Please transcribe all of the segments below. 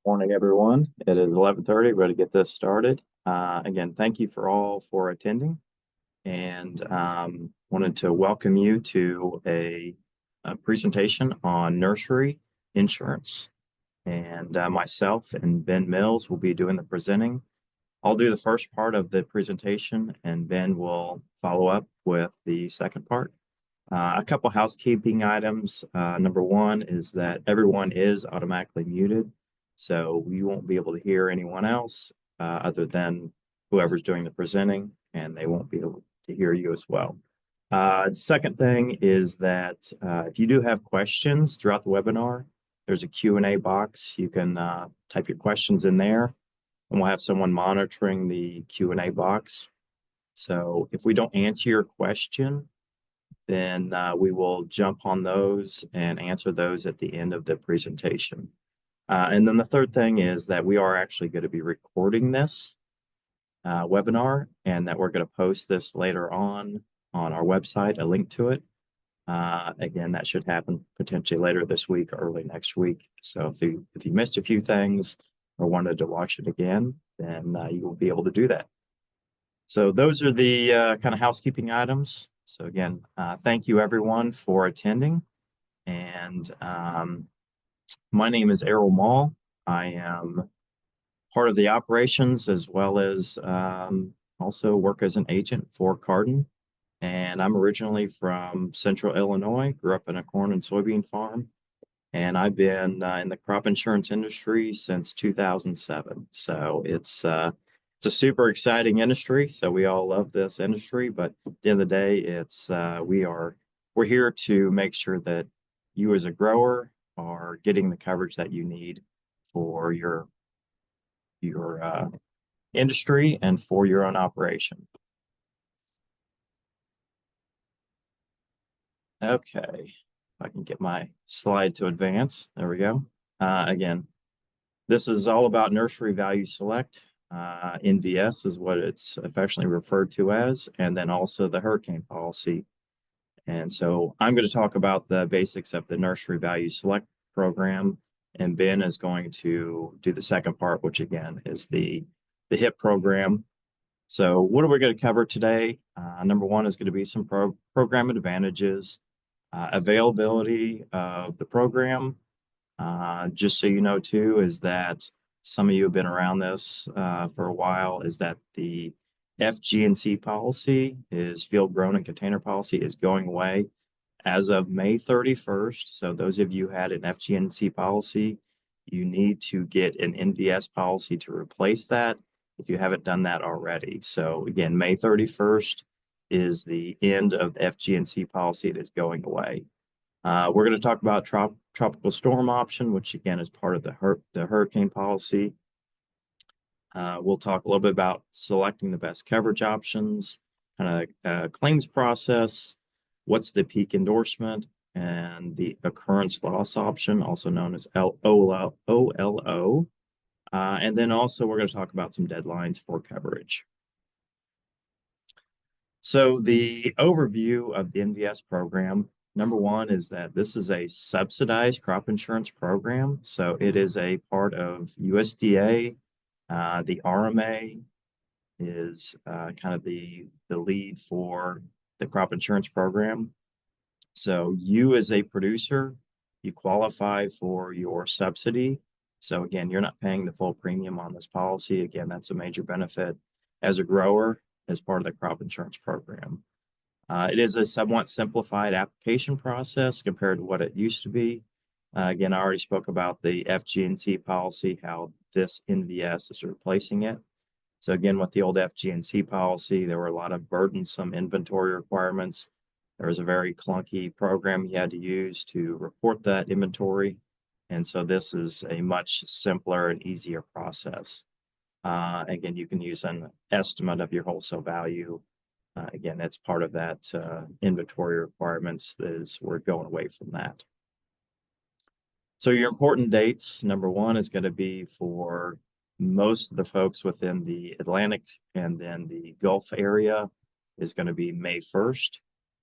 Morning, everyone. It is 11:30. We're going to get this started. Again, thank you for attending, and wanted to welcome you to a presentation on nursery insurance. And myself and Ben Mills will be doing the presenting. I'll do the first part of the presentation, and Ben will follow up with the second part. A couple housekeeping items. Number one is that everyone is automatically muted, so you won't be able to hear anyone else other than whoever's doing the presenting, and they won't be able to hear you as well. Second thing is that if you do have questions throughout the webinar, there's a Q&A box. You can type your questions in there, and we'll have someone monitoring the Q&A box. So if we don't answer your question, then we will jump on those and answer those at the end of the presentation. And then the third thing is that we are actually going to be recording this webinar, and that we're going to post this later on our website, a link to it. Again, that should happen potentially later this week or early next week. So if you missed a few things or wanted to watch it again, then you will be able to do that. So those are the kind of housekeeping items. So again, thank you everyone for attending. And my name is Errol Mall. I am part of the operations as well as also work as an agent for Carden. And I'm originally from Central Illinois, grew up in a corn and soybean farm. And I've been in the crop insurance industry since 2007. So it's a super exciting industry. So we all love this industry, but at the end of the day, it's we're here to make sure that you as a grower are getting the coverage that you need for your industry and for your own operation. Okay, if I can get my slide to advance. There we go. Again, this is all about Nursery Value Select. NVS is what it's affectionately referred to as, and then also the hurricane policy. And so I'm going to talk about the basics of the Nursery Value Select program, and Ben is going to do the second part, which again is the HIP program. So what are we going to cover today? Number one is going to be some program advantages, availability of the program. Just so you know too, is that some of you have been around this for a while, is that the FG&C policy is field grown and container policy is going away as of May 31st. So those of you who had an FG&C policy, you need to get an NVS policy to replace that if you haven't done that already. So again, May 31st is the end of the FG&C policy. It is going away. We're going to talk about tropical storm option, which again is part of the hurricane policy. We'll talk a little bit about selecting the best coverage options, kind of claims process, what's the peak endorsement, and the occurrence loss option, also known as OLO. And then also we're going to talk about some deadlines for coverage. So the overview of the NVS program. Number one is that this is a subsidized crop insurance program. So it is a part of USDA. The RMA is kind of the lead for the crop insurance program. So you as a producer, you qualify for your subsidy. So again, you're not paying the full premium on this policy. Again, that's a major benefit as a grower as part of the crop insurance program. It is a somewhat simplified application process compared to what it used to be. Again, I already spoke about the FG&C policy, how this NVS is replacing it. So again, with the old FG&C policy, there were a lot of burdensome inventory requirements. There was a very clunky program you had to use to report that inventory. And so this is a much simpler and easier process. Again, you can use an estimate of your wholesale value. Again, that's part of that inventory requirements is we're going away from that. So your important dates, number one is going to be for most of the folks within the Atlantic and then the Gulf area is going to be May 1st.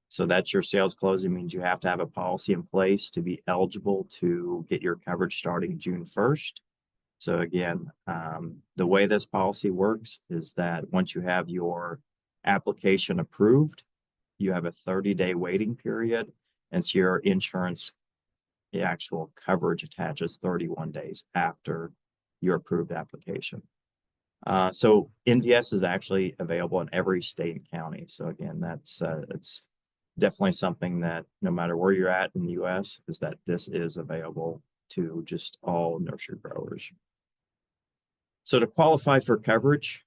So that's your sales closing, means you have to have a policy in place to be eligible to get your coverage starting June 1st. So again, the way this policy works is that once you have your application approved, you have a 30-day waiting period, and so your insurance, the actual coverage attaches 31 days after your approved application. So NVS is actually available in every state and county. So again, it's definitely something that no matter where you're at in the US, is that this is available to just all nursery growers. So to qualify for coverage,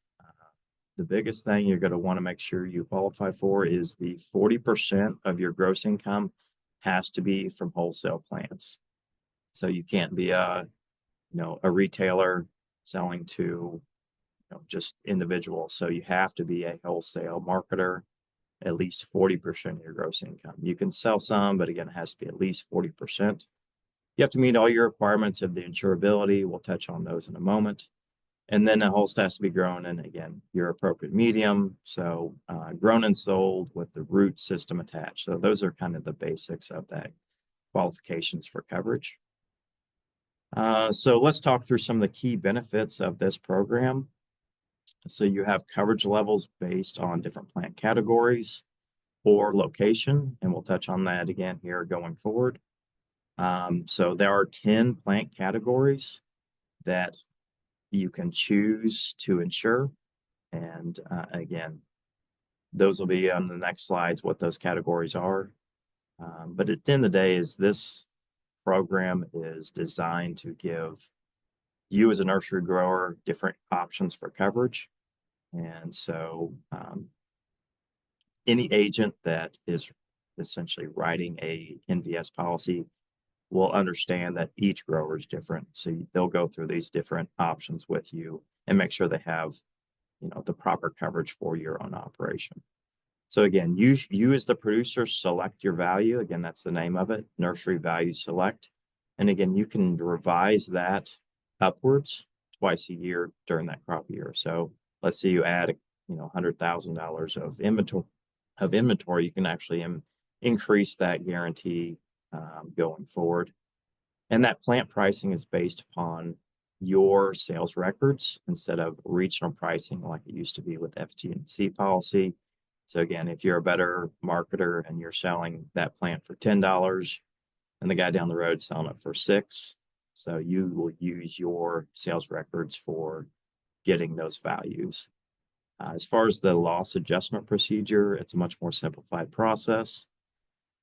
the biggest thing you're going to want to make sure you qualify for is the 40% of your gross income has to be from wholesale plants. So you can't be a retailer selling to just individuals. So you have to be a wholesale marketer, at least 40% of your gross income. You can sell some, but again, it has to be at least 40%. You have to meet all your requirements of the insurability. We'll touch on those in a moment. And then the host has to be grown in, again, your appropriate medium. So grown and sold with the root system attached. So those are kind of the basics of that qualifications for coverage. So let's talk through some of the key benefits of this program. So you have coverage levels based on different plant categories or location, and we'll touch on that again here going forward. So there are 10 plant categories that you can choose to insure. And again, those will be on the next slides, what those categories are. But at the end of the day, this program is designed to give you as a nursery grower different options for coverage. And so any agent that is essentially writing a NVS policy will understand that each grower is different. So they'll go through these different options with you and make sure they have, the proper coverage for your own operation. So again, you as the producer select your value. Again, that's the name of it, Nursery Value Select. And again, you can revise that upwards twice a year during that crop year. So let's say you add, $100,000 of inventory, you can actually increase that guarantee going forward. And that plant pricing is based upon your sales records instead of regional pricing like it used to be with FG&C policy. So again, if you're a better marketer and you're selling that plant for $10 and the guy down the road selling it for $6, so you will use your sales records for getting those values. As far as the loss adjustment procedure, it's a much more simplified process.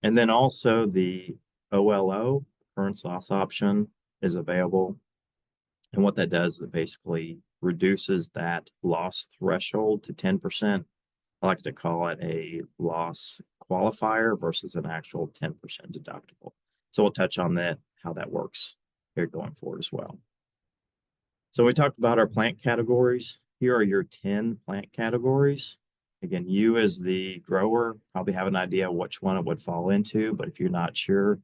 And then also the OLO, occurrence loss option, is available. And what that does is it basically reduces that loss threshold to 10%. I like to call it a loss qualifier versus an actual 10% deductible. So we'll touch on that, how that works here going forward as well. So we talked about our plant categories. Here are your 10 plant categories. Again, you as the grower probably have an idea which one it would fall into, but if you're not sure,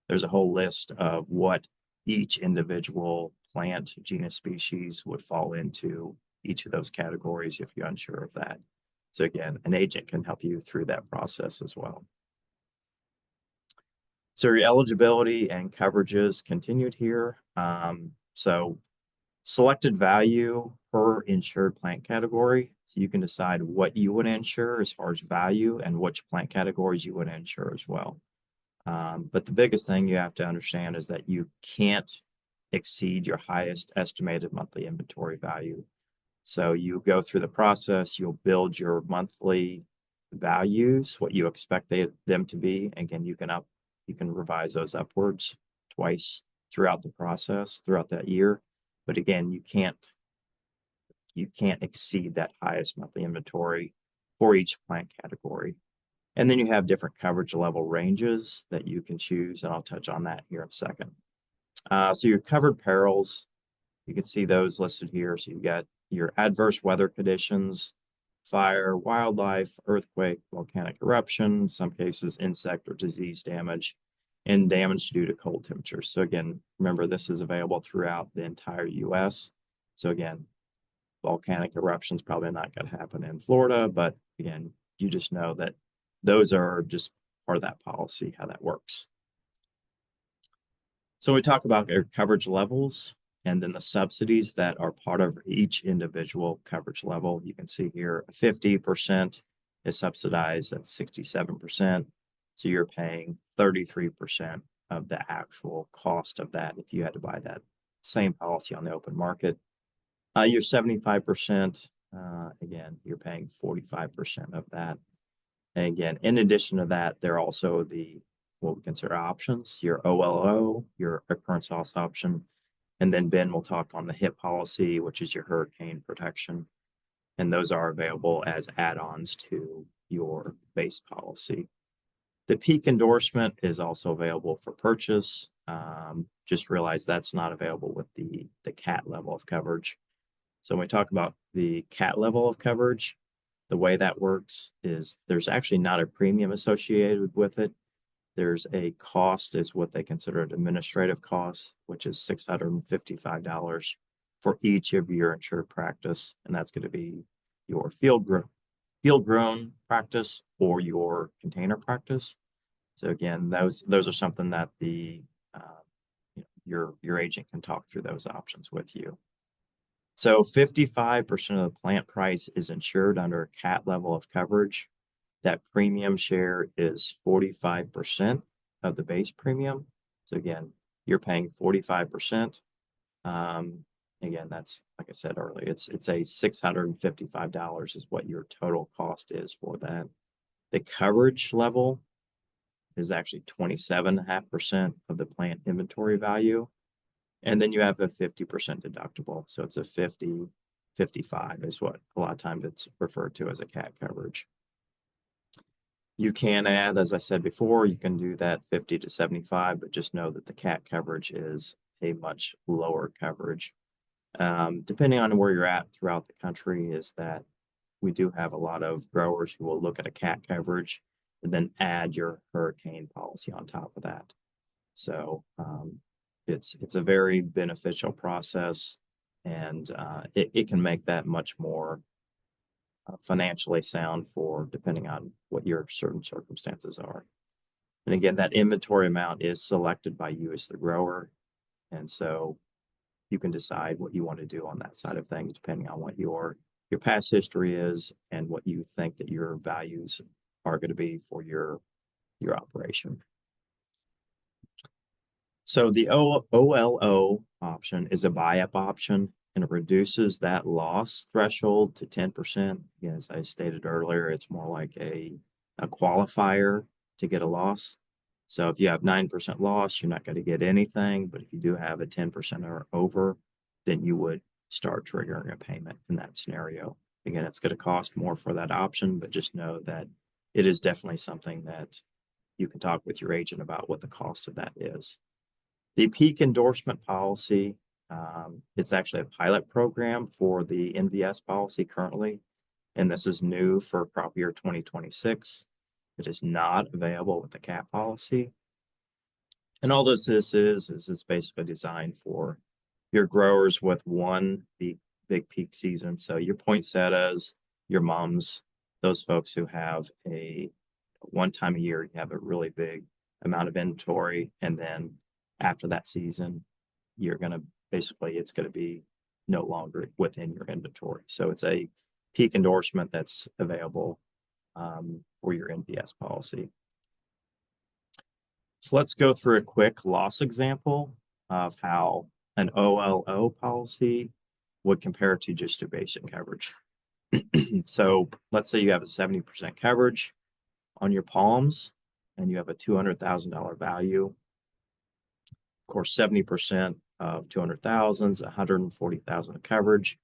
there's a whole list of what each individual plant, genus, species would fall into each of those categories if you're unsure of that. So again, an agent can help you through that process as well. So your eligibility and coverages continued here. So selected value per insured plant category. So you can decide what you would insure as far as value and which plant categories you would insure as well. But the biggest thing you have to understand is that you can't exceed your highest estimated monthly inventory value. So you go through the process, you'll build your monthly values, what you expect them to be. Again, you can revise those upwards twice throughout the process, throughout that year. But again, you can't exceed that highest monthly inventory for each plant category. And then you have different coverage level ranges that you can choose, and I'll touch on that here in a second. So your covered perils, you can see those listed here. So you've got your adverse weather conditions, fire, wildlife, earthquake, volcanic eruption, in some cases insect or disease damage, and damage due to cold temperatures. So again, remember, this is available throughout the entire US. So again, volcanic eruptions probably not going to happen in Florida, but again, you just know that those are just part of that policy, how that works. So we talk about our coverage levels, and then the subsidies that are part of each individual coverage level. You can see here 50% is subsidized at 67%. So you're paying 33% of the actual cost of that if you had to buy that same policy on the open market. Your 75%, again, you're paying 45% of that. And again, in addition to that, there are also what we consider options, your OLO, your occurrence loss option. And then Ben will talk on the HIP policy, which is your hurricane protection. And those are available as add-ons to your base policy. The peak endorsement is also available for purchase. Just realize that's not available with the CAT level of coverage. So when we talk about the CAT level of coverage, the way that works is there's actually not a premium associated with it. There's a cost, is what they consider an administrative cost, which is $655 for each of your insured practice. And that's going to be your field grown practice or your container practice. So again, those are something that your agent can talk through those options with you. So 55% of the plant price is insured under a CAT level of coverage. That premium share is 45% of the base premium. So again, you're paying 45%. Again, that's, like I said earlier, it's a $655 is what your total cost is for that. The coverage level is actually 27.5% of the plant inventory value. And then you have a 50% deductible. So it's a 50, 55 is what a lot of times it's referred to as a CAT coverage. You can add, as I said before, you can do that 50 to 75, but just know that the CAT coverage is a much lower coverage. Depending on where you're at throughout the country, is that we do have a lot of growers who will look at a CAT coverage and then add your hurricane policy on top of that. So it's a very beneficial process, and it can make that much more financially sound for depending on what your certain circumstances are. And again, that inventory amount is selected by you as the grower. And so you can decide what you want to do on that side of things, depending on what your past history is and what you think that your values are going to be for your operation. So the OLO option is a buy-up option, and it reduces that loss threshold to 10%. Again, as I stated earlier, it's more like a qualifier to get a loss. So if you have 9% loss, you're not going to get anything. But if you do have a 10% or over, then you would start triggering a payment in that scenario. Again, it's going to cost more for that option, but just know that it is definitely something that you can talk with your agent about what the cost of that is. The peak endorsement policy, it's actually a pilot program for the NVS policy currently, and this is new for crop year 2026. It is not available with the CAT policy. And all this is it's basically designed for your growers with one big peak season. So your poinsettias, your mums, those folks who have one time a year, you have a really big amount of inventory, and then after that season, it's going to be no longer within your inventory. So it's a peak endorsement that's available for your NVS policy. So let's go through a quick loss example of how an OLO policy would compare to just your basic coverage. So let's say you have a 70% coverage on your palms and you have a $200,000 value. Of course, 70% of 200,000 is 140,000 of coverage.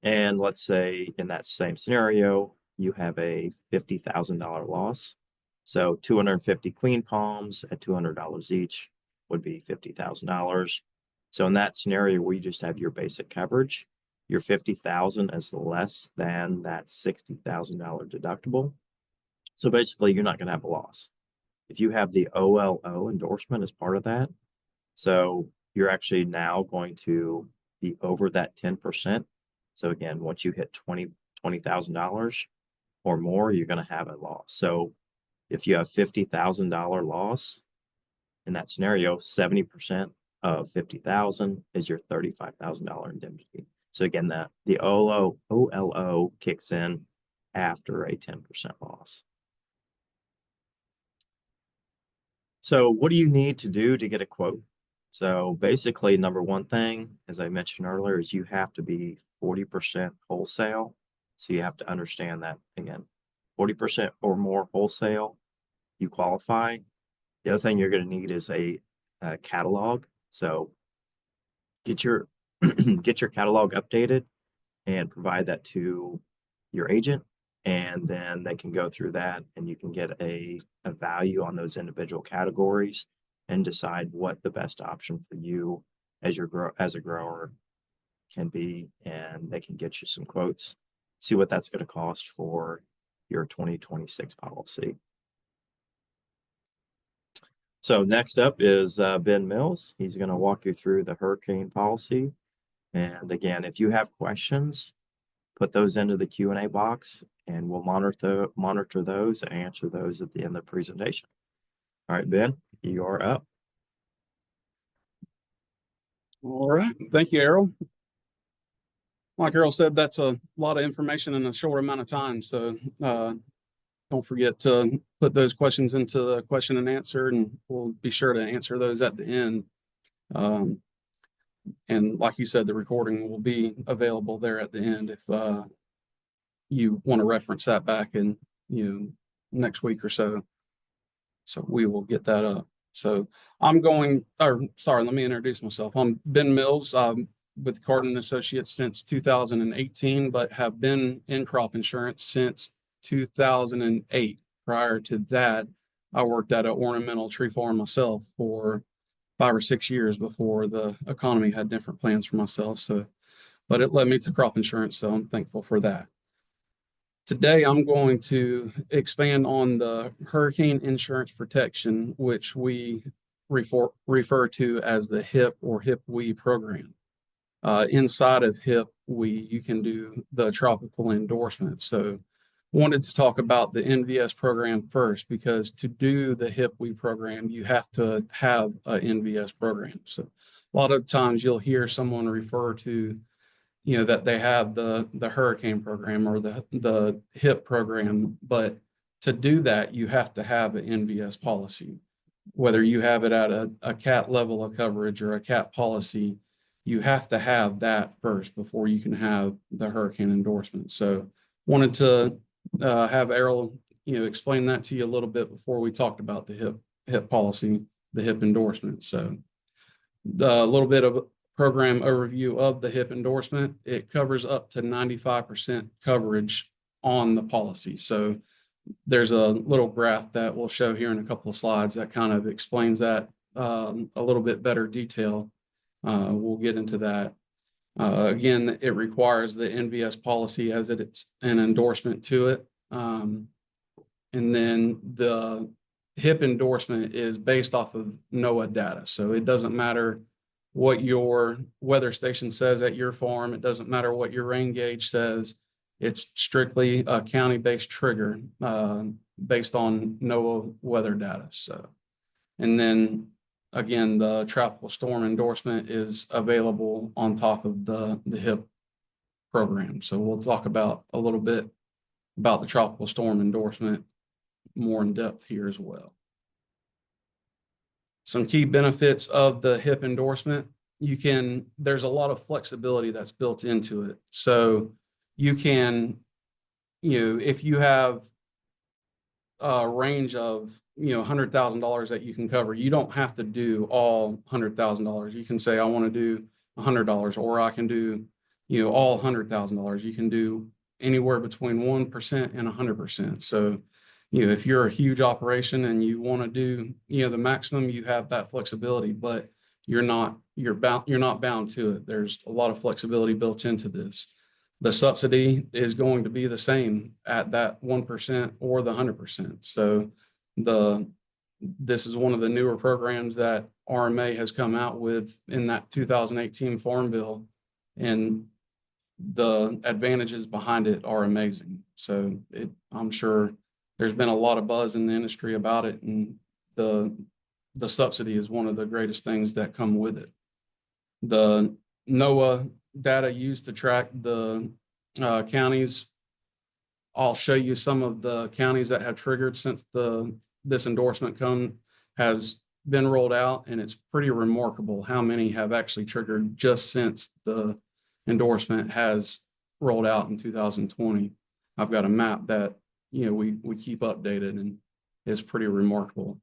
And let's say in that same scenario, you have a $50,000 loss. So 250 queen palms at $200 each would be $50,000. So in that scenario where you just have your basic coverage, your $50,000 is less than that $60,000 deductible. So basically, you're not going to have a loss. If you have the OLO endorsement as part of that, so you're actually now going to be over that 10%. So again, once you hit $20,000 or more, you're going to have a loss. So if you have $50,000 loss in that scenario, 70% of $50,000 is your $35,000 indemnity. So again, the OLO kicks in after a 10% loss. So what do you need to do to get a quote? So basically, number one thing, as I mentioned earlier, is you have to be 40% wholesale. So you have to understand that, again, 40% or more wholesale, you qualify. The other thing you're going to need is a catalog. So get your get your catalog updated and provide that to your agent, and then they can go through that and you can get a value on those individual categories and decide what the best option for you as a grower can be, and they can get you some quotes, see what that's going to cost for your 2026 policy. So next up is Ben Mills. He's going to walk you through the hurricane policy. And again, if you have questions, put those into the Q&A box and we'll monitor those and answer those at the end of the presentation. All right, Ben, you are up. All right. Thank you, Errol. Like Errol said, that's a lot of information in a short amount of time. So don't forget to put those questions into the question and answer, and we'll be sure to answer those at the end. And like you said, the recording will be available there at the end if you want to reference that back in next week or so. So we will get that up. So let me introduce myself. I'm Ben Mills. With Carden Associates since 2018, but have been in crop insurance since 2008. Prior to that, I worked at an ornamental tree farm myself for 5 or 6 years before the economy had different plans for myself. So, but it led me to crop insurance, so I'm thankful for that. Today, I'm going to expand on the hurricane insurance protection, which we refer to as the HIP or HIP-WE program. Inside of HIP-WE, you can do the tropical endorsement. So wanted to talk about the NVS program first, because to do the HIP-WE program, you have to have an NVS program. So a lot of times you'll hear someone refer to, that they have the hurricane program or the HIP program, but to do that, you have to have an NVS policy. Whether you have it at a CAT level of coverage or a CAT policy, you have to have that first before you can have the hurricane endorsement. So wanted to have Errol, explain that to you a little bit before we talked about the HIP policy, the HIP endorsement. So a little bit of a program overview of the HIP endorsement. It covers up to 95% coverage on the policy. So there's a little graph that we'll show here in a couple of slides that kind of explains that a little bit better detail. We'll get into that. Again, it requires the NVS policy as it's an endorsement to it. And then the HIP endorsement is based off of NOAA data. So it doesn't matter what your weather station says at your farm. It doesn't matter what your rain gauge says. It's strictly a county-based trigger based on NOAA weather data. So, and then again, the tropical storm endorsement is available on top of the HIP program. So we'll talk about a little bit about the tropical storm endorsement more in depth here as well. Some key benefits of the HIP endorsement. There's a lot of flexibility that's built into it. So you can, if you have a range of $100,000 that you can cover, you don't have to do all $100,000. You can say, I want to do $100, or I can do all $100,000. You can do anywhere between 1% and 100%. So if you're a huge operation and you want to do the maximum, you have that flexibility, but you're not bound to it. There's a lot of flexibility built into this. The subsidy is going to be the same at that 1% or the 100%. So this is one of the newer programs that RMA has come out with in that 2018 Farm Bill, and the advantages behind it are amazing. So I'm sure there's been a lot of buzz in the industry about it, and the the subsidy is one of the greatest things that come with it. The NOAA data used to track the counties. I'll show you some of the counties that have triggered since this endorsement has been rolled out, and it's pretty remarkable how many have actually triggered just since the endorsement has rolled out in 2020. I've got a map that we keep updated, and it's pretty remarkable.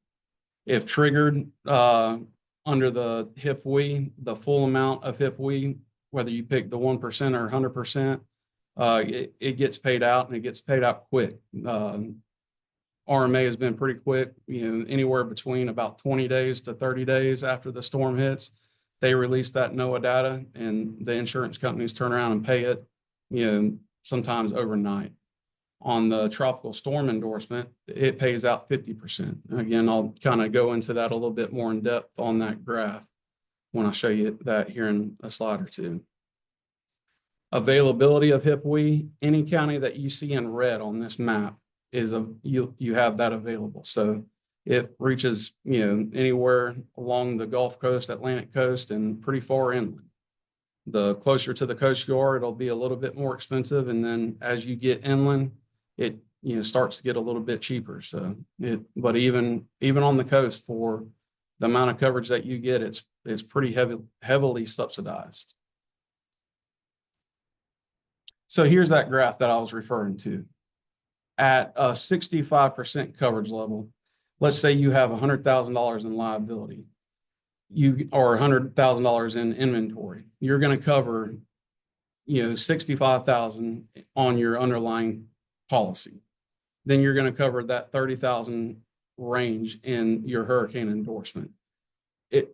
If triggered under the HIP-WE, the full amount of HIP-WE, whether you pick the 1% or 100%, it gets paid out, and it gets paid out quick. RMA has been pretty quick, anywhere between about 20 days to 30 days after the storm hits. They release that NOAA data, and the insurance companies turn around and pay it, sometimes overnight. On the tropical storm endorsement, it pays out 50%. Again, I'll kind of go into that a little bit more in depth on that graph when I show you that here in a slide or two. Availability of HIP-WE, any county that you see in red on this map is you have that available. So it reaches anywhere along the Gulf Coast, Atlantic coast, and pretty far inland. The closer to the coast you are, it'll be a little bit more expensive, and then as you get inland, it starts to get a little bit cheaper. So but even on the coast, for the amount of coverage that you get, it's pretty heavily subsidized. So here's that graph that I was referring to. At a 65% coverage level, let's say you have $100,000 in liability, or $100,000 in inventory. You're going to cover, $65,000 on your underlying policy. Then you're going to cover that $30,000 range in your hurricane endorsement.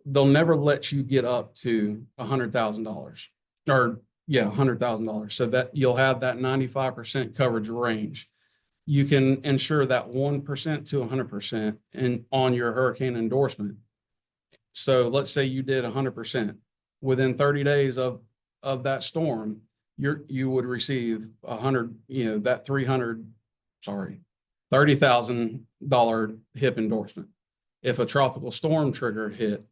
They'll never let you get up to $100,000, or $100,000, so that you'll have that 95% coverage range. You can insure that 1% to 100% on your hurricane endorsement. So let's say you did 100%. Within 30 days of that storm, you would receive $30,000 HIP endorsement. If a tropical storm trigger hit,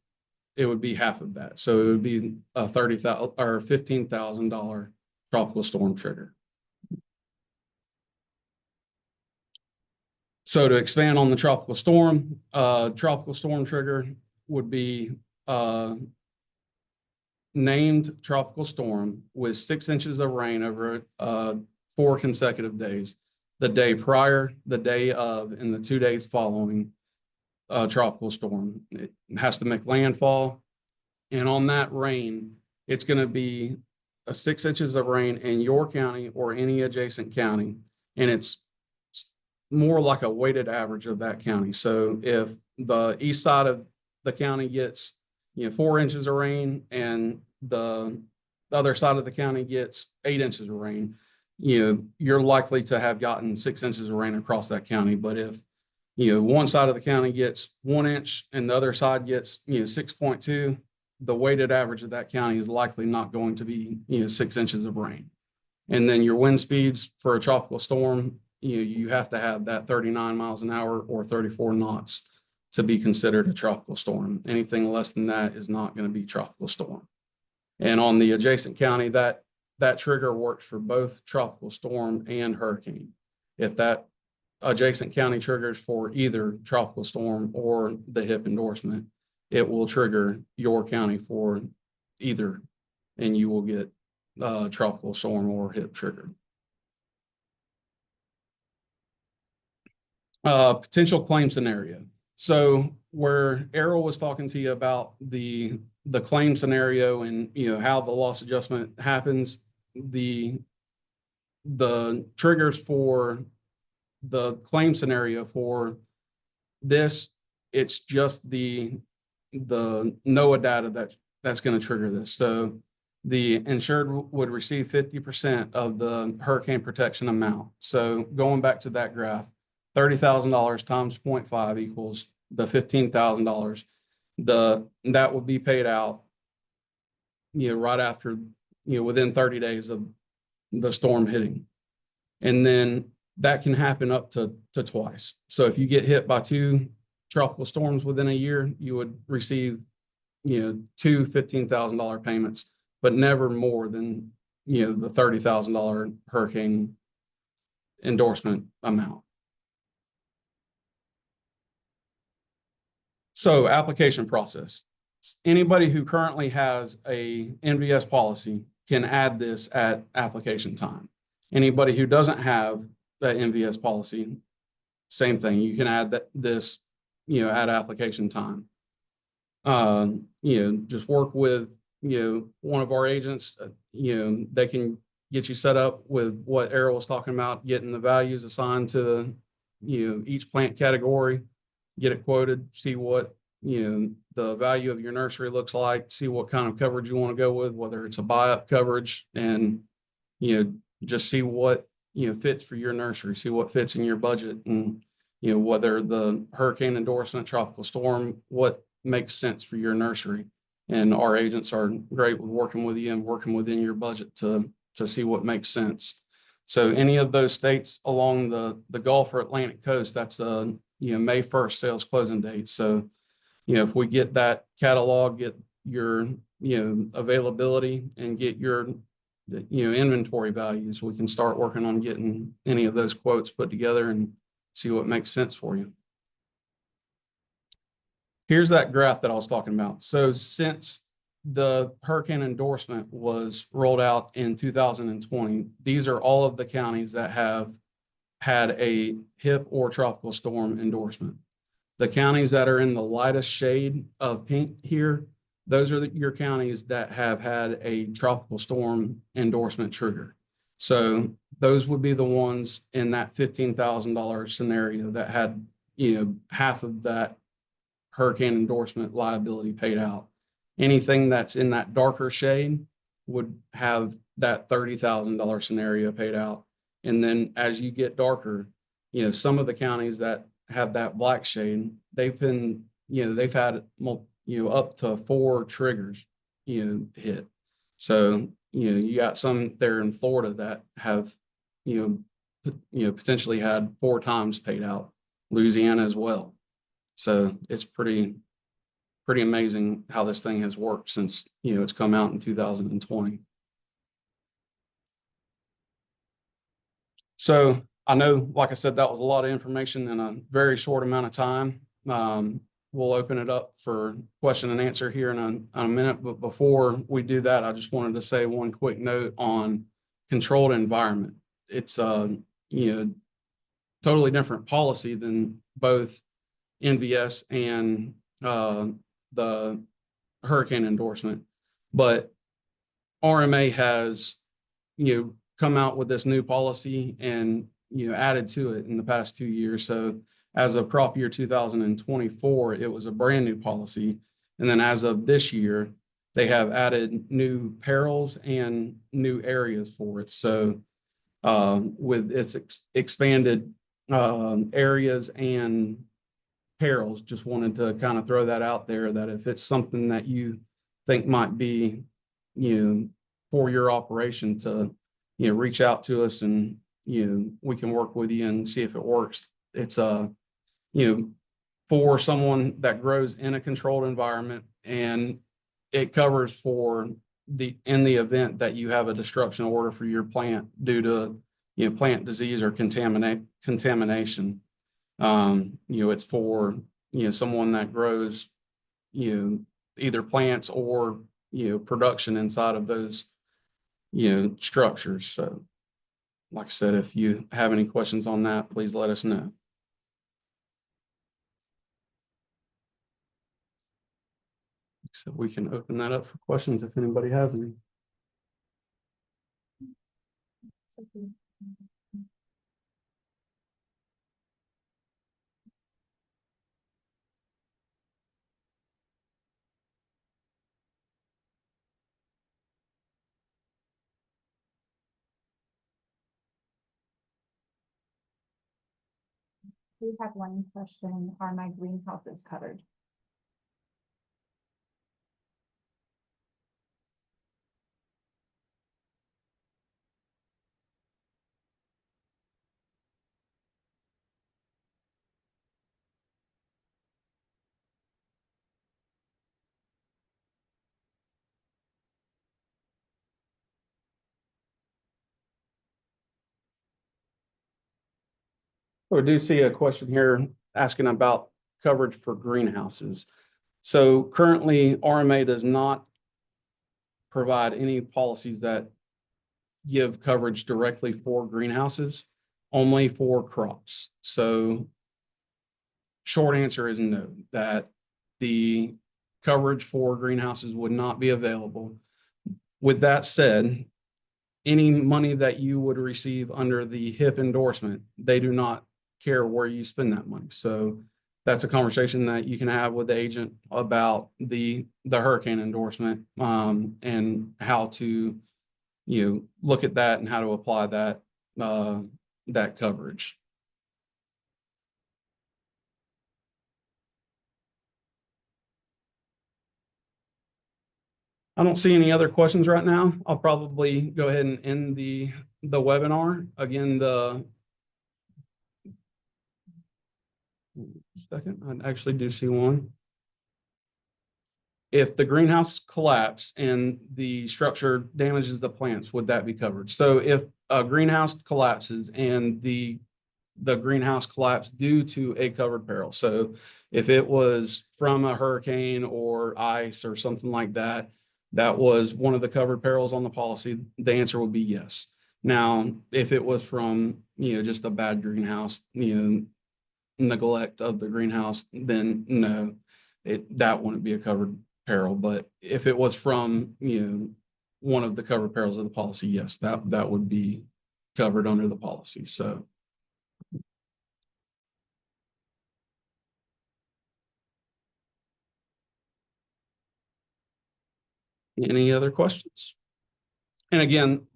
it would be half of that. So it would be a $30,000 or $15,000 tropical storm trigger. So to expand on the tropical storm trigger would be named tropical storm with 6 inches of rain over 4 consecutive days. The day prior, the day of, and the 2 days following a tropical storm. It has to make landfall. And on that rain, it's going to be 6 inches of rain in your county or any adjacent county. And it's more like a weighted average of that county. So if the east side of the county gets 4 inches of rain, and the other side of the county gets 8 inches of rain, you're likely to have gotten 6 inches of rain across that county. But if one side of the county gets 1 inch and the other side gets 6.2, the weighted average of that county is likely not going to be 6 inches of rain. And then your wind speeds for a tropical storm, you have to have that 39 miles an hour or 34 knots to be considered a tropical storm. Anything less than that is not going to be tropical storm. And on the adjacent county, that trigger works for both tropical storm and hurricane. If that adjacent county triggers for either tropical storm or the HIP endorsement, it will trigger your county for either, and you will get tropical storm or HIP triggered. Potential claim scenario. So where Errol was talking to you about the claim scenario and how the loss adjustment happens, the triggers for the claim scenario for this, it's just the NOAA data that's going to trigger this. So the insured would receive 50% of the hurricane protection amount. So going back to that graph, $30,000 times 0.5 equals the $15,000. That will be paid out, right after, within 30 days of the storm hitting. And then that can happen up to twice. So if you get hit by 2 tropical storms within a year, you would receive, two $15,000 payments, but never more than, the $30,000 hurricane endorsement amount. So application process. Anybody who currently has a NVS policy can add this at application time. Anybody who doesn't have that NVS policy, same thing. You can add this, at application time. Just work with, one of our agents. They can get you set up with what Errol was talking about, getting the values assigned to, each plant category, get it quoted, see what, the value of your nursery looks like, see what kind of coverage you want to go with, whether it's a buy-up coverage, and, just see what, fits for your nursery, see what fits in your budget, and, whether the hurricane endorsement, tropical storm, what makes sense for your nursery. And our agents are great with working with you and working within your budget to see what makes sense. So any of those states along the Gulf or Atlantic coast, that's a, May 1st sales closing date. So, if we get that catalog, get your, availability, and get your, inventory values, we can start working on getting any of those quotes put together and see what makes sense for you. Here's that graph that I was talking about. So since the hurricane endorsement was rolled out in 2020, these are all of the counties that have had a HIP or tropical storm endorsement. The counties that are in the lightest shade of pink here, those are your counties that have had a tropical storm endorsement trigger. So those would be the ones in that $15,000 scenario that had, half of that hurricane endorsement liability paid out. Anything that's in that darker shade would have that $30,000 scenario paid out. And then as you get darker, some of the counties that have that black shade, they've been, they've had, up to 4 triggers, hit. So, you got some there in Florida that have, potentially had 4 times paid out, Louisiana as well. So it's pretty amazing how this thing has worked since, it's come out in 2020. So I know, like I said, that was a lot of information in a very short amount of time. We'll open it up for question and answer here in a minute. But before we do that, I just wanted to say one quick note on controlled environment. It's totally different policy than both NVS and the hurricane endorsement. But RMA has, come out with this new policy and, added to it in the past 2 years. So as of crop year 2024, it was a brand new policy. And then as of this year, they have added new perils and new areas for it. So with its expanded areas and perils, just wanted to kind of throw that out there, that if it's something that you think might be, for your operation, to, reach out to us, and, we can work with you and see if it works. It's for someone that grows in a controlled environment, and it covers for in the event that you have a destruction order for your plant due to, plant disease or contamination. It's for, someone that grows, either plants or, production inside of those, structures. So like I said, if you have any questions on that, please let us know. So we can open that up for questions if anybody has any. We have one question. Are my greenhouses covered? We do see a question here asking about coverage for greenhouses. So currently RMA does not provide any policies that give coverage directly for greenhouses, only for crops. So short answer is no, that the coverage for greenhouses would not be available. With that said, any money that you would receive under the HIP endorsement, they do not care where you spend that money. So that's a conversation that you can have with the agent about the hurricane endorsement, and how to, look at that and how to apply that, that coverage. I don't see any other questions right now. I'll probably go ahead and end the webinar. Again, second, I actually do see one. If the greenhouse collapse and the structure damages the plants, would that be covered? So if a greenhouse collapses and the greenhouse collapsed due to a covered peril. So if it was from a hurricane or ice or something like that, that was one of the covered perils on the policy, the answer would be yes. Now, if it was from, just a bad greenhouse, neglect of the greenhouse, then no, that wouldn't be a covered peril. But if it was from, one of the covered perils of the policy, yes, that would be covered under the policy. So any other questions? And again,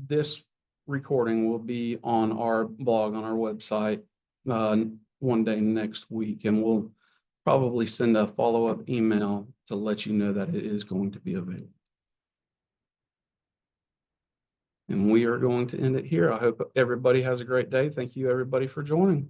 this recording will be on our blog, on our website, one day next week, and we'll probably send a follow-up email to let you know that it is going to be available. And we are going to end it here. I hope everybody has a great day. Thank you, everybody, for joining.